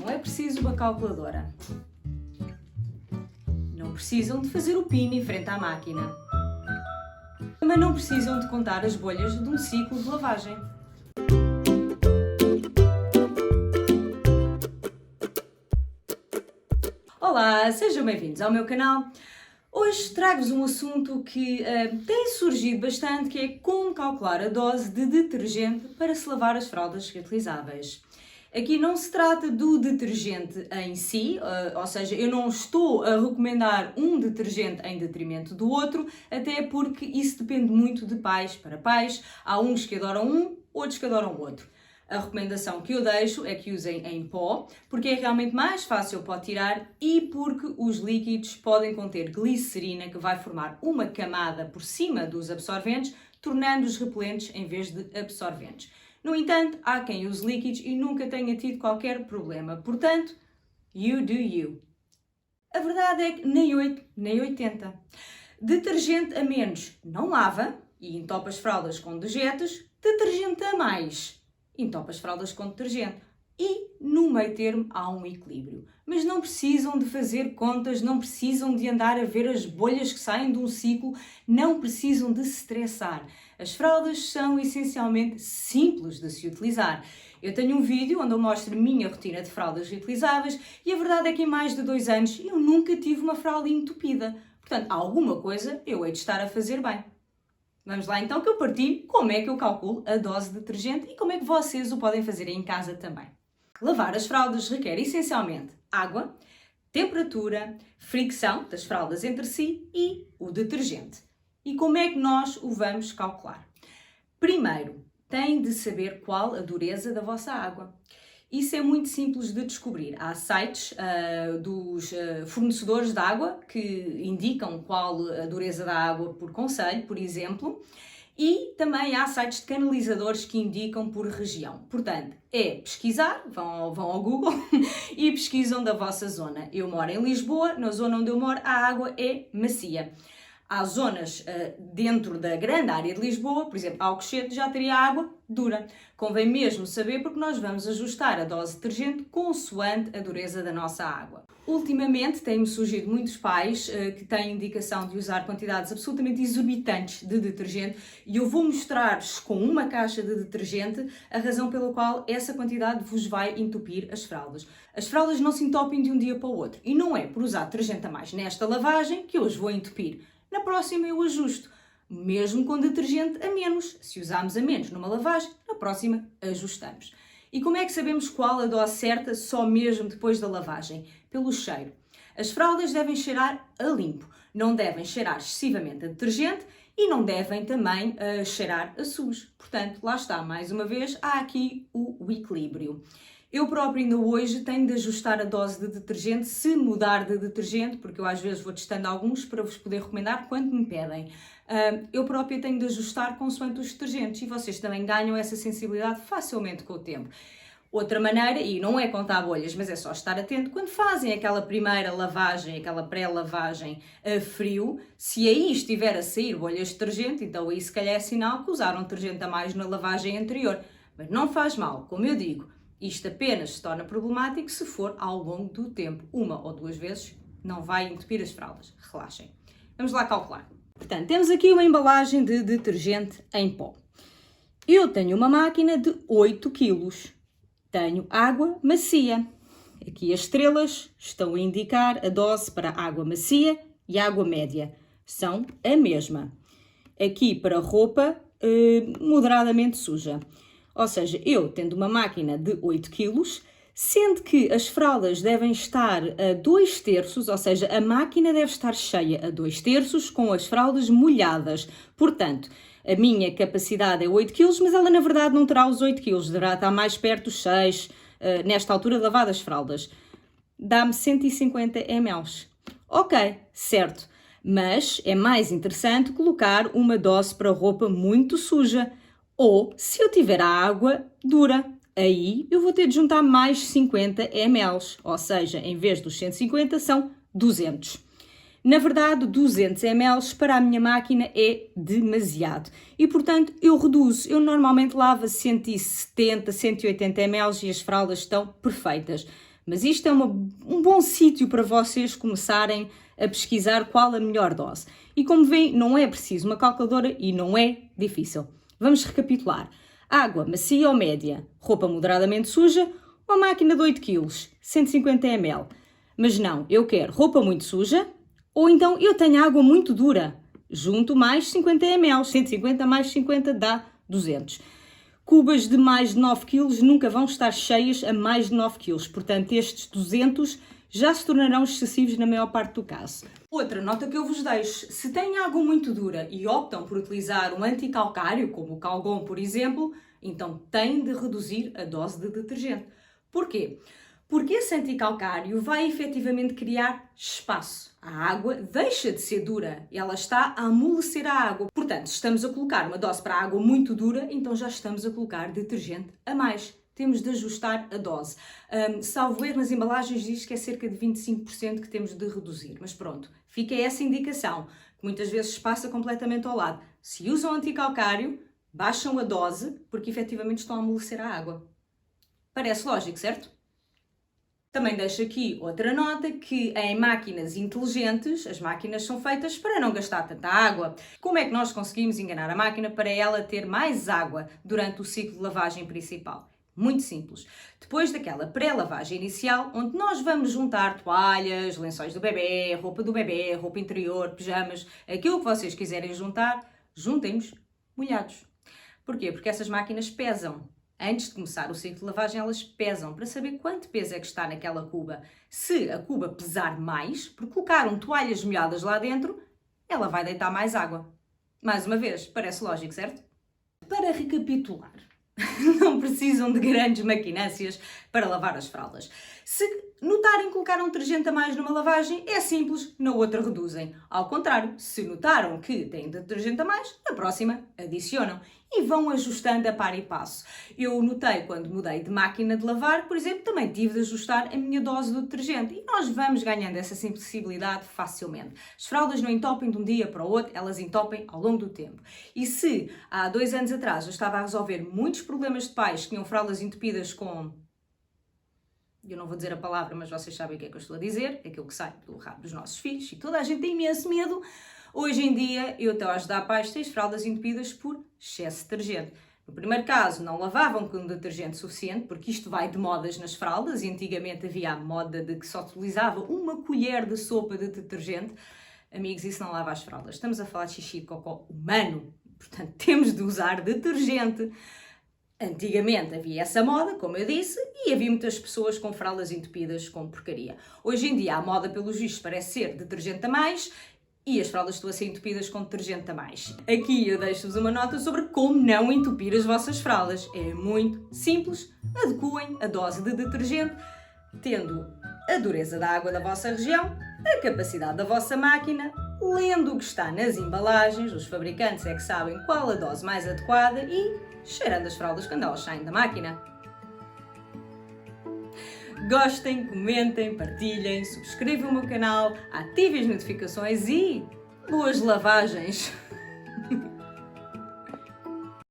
Não é preciso uma calculadora. Não precisam de fazer o PIN em frente à máquina. Também não precisam de contar as bolhas de um ciclo de lavagem. Olá, sejam bem-vindos ao meu canal. Hoje trago-vos um assunto que tem surgido bastante, que é como calcular a dose de detergente para se lavar as fraldas reutilizáveis. Aqui não se trata do detergente em si, ou seja, eu não estou a recomendar um detergente em detrimento do outro, até porque isso depende muito de pais para pais. Há uns que adoram um, outros que adoram o outro. A recomendação que eu deixo é que usem em pó, porque é realmente mais fácil para tirar e porque os líquidos podem conter glicerina, que vai formar uma camada por cima dos absorventes, tornando-os repelentes em vez de absorventes. No entanto, há quem use líquidos e nunca tenha tido qualquer problema. Portanto, you do you. A verdade é que nem 8, nem 80. Detergente a menos não lava e entope as fraldas com dejetos. Detergente a mais entope as fraldas com detergente. E no meio termo há um equilíbrio. Mas não precisam de fazer contas, não precisam de andar a ver as bolhas que saem de um ciclo, não precisam de se estressar. As fraldas são essencialmente simples de se utilizar. Eu tenho um vídeo onde eu mostro a minha rotina de fraldas reutilizáveis e a verdade é que em mais de 2 anos eu nunca tive uma fralda entupida. Portanto, alguma coisa eu hei de estar a fazer bem. Vamos lá então que eu partilho como é que eu calculo a dose de detergente e como é que vocês o podem fazer em casa também. Lavar as fraldas requer essencialmente água, temperatura, fricção das fraldas entre si e o detergente. E como é que nós o vamos calcular? Primeiro, têm de saber qual a dureza da vossa água. Isso é muito simples de descobrir. Há sites dos fornecedores de água que indicam qual a dureza da água por concelho, por exemplo, e também há sites de canalizadores que indicam por região. Portanto, é pesquisar, vão ao Google e pesquisam da vossa zona. Eu moro em Lisboa, na zona onde eu moro a água é macia. Há zonas dentro da grande área de Lisboa, por exemplo, Alcochete já teria água dura. Convém mesmo saber porque nós vamos ajustar a dose de detergente consoante a dureza da nossa água. Ultimamente têm-me surgido muitos pais que têm indicação de usar quantidades absolutamente exorbitantes de detergente e eu vou mostrar-vos com uma caixa de detergente a razão pela qual essa quantidade vos vai entupir as fraldas. As fraldas não se entopem de um dia para o outro e não é por usar detergente a mais nesta lavagem que eu os vou entupir. Na próxima eu ajusto, mesmo com detergente a menos. Se usarmos a menos numa lavagem, na próxima ajustamos. E como é que sabemos qual a dose certa só mesmo depois da lavagem? Pelo cheiro. As fraldas devem cheirar a limpo, não devem cheirar excessivamente a detergente e não devem também cheirar a sujo. Portanto, lá está, mais uma vez, há aqui o equilíbrio. Eu próprio ainda hoje tenho de ajustar a dose de detergente, se mudar de detergente, porque eu às vezes vou testando alguns para vos poder recomendar quando me pedem. Eu própria tenho de ajustar consoante os detergentes e vocês também ganham essa sensibilidade facilmente com o tempo. Outra maneira, e não é contar bolhas, mas é só estar atento, quando fazem aquela primeira lavagem, aquela pré-lavagem a frio, se aí estiver a sair bolhas de detergente, então aí se calhar é sinal que usaram detergente a mais na lavagem anterior. Mas não faz mal, como eu digo. Isto apenas se torna problemático se for ao longo do tempo. 1 ou 2 vezes não vai entupir as fraldas. Relaxem. Vamos lá calcular. Portanto, temos aqui uma embalagem de detergente em pó. Eu tenho uma máquina de 8 kg. Tenho água macia. Aqui as estrelas estão a indicar a dose para água macia e água média. São a mesma. Aqui para roupa moderadamente suja. Ou seja, eu tendo uma máquina de 8 kg, sendo que as fraldas devem estar a 2/3, ou seja, a máquina deve estar cheia a 2/3 com as fraldas molhadas. Portanto, a minha capacidade é 8 kg, mas ela na verdade não terá os 8 kg, deverá estar mais perto dos 6, nesta altura de lavar as fraldas. Dá-me 150 ml. Ok, certo, mas é mais interessante colocar uma dose para roupa muito suja. Ou, se eu tiver a água dura, aí eu vou ter de juntar mais 50 ml, ou seja, em vez dos 150 são 200. Na verdade, 200 ml para a minha máquina é demasiado e, portanto, eu reduzo. Eu normalmente lavo 170, 180 ml e as fraldas estão perfeitas. Mas isto é um bom sítio para vocês começarem a pesquisar qual a melhor dose. E como veem, não é preciso uma calculadora e não é difícil. Vamos recapitular. Água macia ou média, roupa moderadamente suja, uma máquina de 8 kg, 150 ml. Mas não, eu quero roupa muito suja ou então eu tenho água muito dura. Junto mais 50 ml, 150 mais 50 dá 200. Cubas de mais de 9 kg nunca vão estar cheias a mais de 9 kg, portanto estes 200 já se tornarão excessivos na maior parte do caso. Outra nota que eu vos deixo, se têm água muito dura e optam por utilizar um anticalcário, como o Calgon, por exemplo, então têm de reduzir a dose de detergente. Porquê? Porque esse anticalcário vai efetivamente criar espaço. A água deixa de ser dura, ela está a amolecer a água. Portanto, se estamos a colocar uma dose para água muito dura, então já estamos a colocar detergente a mais. Temos de ajustar a dose. Salvo erro, nas embalagens diz que é cerca de 25% que temos de reduzir. Mas pronto, fica essa indicação, que muitas vezes passa completamente ao lado. Se usam anticalcário, baixam a dose, porque efetivamente estão a amolecer a água. Parece lógico, certo? Também deixo aqui outra nota que em máquinas inteligentes, as máquinas são feitas para não gastar tanta água. Como é que nós conseguimos enganar a máquina para ela ter mais água durante o ciclo de lavagem principal? Muito simples. Depois daquela pré-lavagem inicial, onde nós vamos juntar toalhas, lençóis do bebê, roupa interior, pijamas, aquilo que vocês quiserem juntar, juntem-nos molhados. Porquê? Porque essas máquinas pesam. Antes de começar o ciclo de lavagem, elas pesam para saber quanto peso é que está naquela cuba. Se a cuba pesar mais, por colocaram toalhas molhadas lá dentro, ela vai deitar mais água. Mais uma vez, parece lógico, certo? Para recapitular, não precisam de grandes maquinâncias para lavar as fraldas. Se notarem que colocaram detergente a mais numa lavagem, é simples, na outra reduzem. Ao contrário, se notaram que têm detergente a mais, na próxima adicionam. E vão ajustando a par e passo. Eu notei quando mudei de máquina de lavar, por exemplo, também tive de ajustar a minha dose do detergente. E nós vamos ganhando essa sensibilidade facilmente. As fraldas não entopem de um dia para o outro, elas entopem ao longo do tempo. E se há 2 anos atrás eu estava a resolver muitos problemas de pais que tinham fraldas entupidas com... eu não vou dizer a palavra, mas vocês sabem o que é que eu estou a dizer, aquilo que sai do rabo dos nossos filhos, e toda a gente tem imenso medo. Hoje em dia, eu estou a ajudar pais que têm as fraldas entupidas por excesso de detergente. No primeiro caso, não lavavam com detergente suficiente, porque isto vai de modas nas fraldas, e antigamente havia a moda de que só utilizava uma colher de sopa de detergente. Amigos, isso não lava as fraldas. Estamos a falar de xixi de cocó humano, portanto, temos de usar detergente. Antigamente havia essa moda, como eu disse, e havia muitas pessoas com fraldas entupidas com porcaria. Hoje em dia a moda, pelos vistos, parece ser detergente a mais e as fraldas estão a ser entupidas com detergente a mais. Aqui eu deixo-vos uma nota sobre como não entupir as vossas fraldas. É muito simples, adequem a dose de detergente, tendo a dureza da água da vossa região, a capacidade da vossa máquina, lendo o que está nas embalagens, os fabricantes é que sabem qual a dose mais adequada e cheirando as fraldas quando elas saem da máquina. Gostem, comentem, partilhem, subscrevam o meu canal, ativem as notificações e boas lavagens!